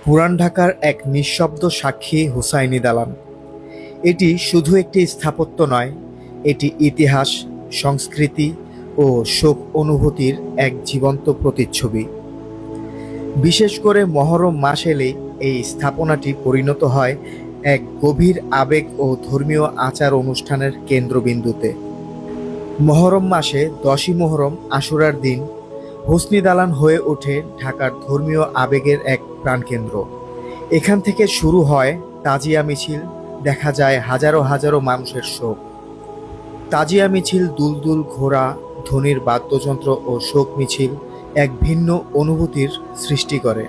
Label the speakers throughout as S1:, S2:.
S1: পুরান ঢাকার এক নিঃশব্দ সাক্ষী হুসাইনি দালান। এটি শুধু একটি স্থাপত্য নয়, এটি ইতিহাস, সংস্কৃতি ও শোক অনুভূতির এক জীবন্ত প্রতিচ্ছবি। বিশেষ করে মহরম মাস এলেই এই স্থাপনাটি পরিণত হয় এক গভীর আবেগ ও ধর্মীয় আচার অনুষ্ঠানের কেন্দ্রবিন্দুতে। মহরম মাসে ১০ই মুহররম আশুরার দিন হুসনি দালান হয়ে ওঠে ঢাকার ধর্মীয় আবেগের এক প্রাণকেন্দ্র। এখান থেকে শুরু হয় তাজিয়া মিছিল, দেখা যায় হাজারো হাজারো মানুষের শোক। তাজিয়া মিছিল, দুলদুল ঘোড়া, ধ্বনির বাদ্যযন্ত্র ও শোক মিছিল এক ভিন্ন অনুভূতির সৃষ্টি করে।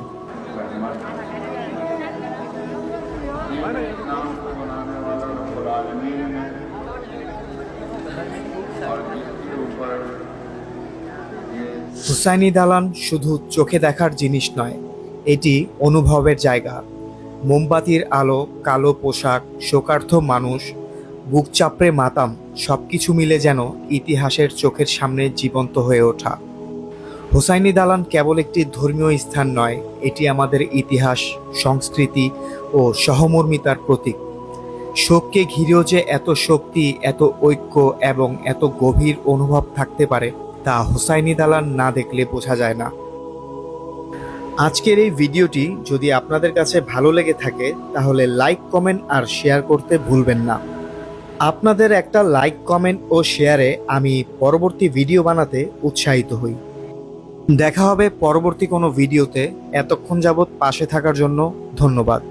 S1: হুসাইনি দালান শুধু চোখে দেখার জিনিস নয়, এটি অনুভবের জায়গা। মোমবাতির আলো, কালো পোশাক, শোকার্ত মানুষ, বুক চাপড়ে মাতাম, সবকিছু মিলে যেন ইতিহাসের চোখের সামনে জীবন্ত হয়ে ওঠা। হুসাইনি দালান কেবল একটি ধর্মীয় স্থান নয়, এটি আমাদের ইতিহাস, সংস্কৃতি ও সহমর্মিতার প্রতীক। শোককে ঘিরেও যে এত শক্তি, এত ঐক্য এবং এত গভীর অনুভব থাকতে পারে তা হুসাইনি দালান না দেখলে বোঝা যায় না। আজকের এই ভিডিওটি যদি আপনাদের কাছে ভালো লেগে থাকে তাহলে লাইক, কমেন্ট আর শেয়ার করতে ভুলবেন না। আপনাদের একটা লাইক, কমেন্ট ও শেয়ারে আমি পরবর্তী ভিডিও বানাতে উৎসাহিত হই। দেখা হবে পরবর্তী কোনো ভিডিওতে। এতক্ষণ যাবৎ পাশে থাকার জন্য ধন্যবাদ।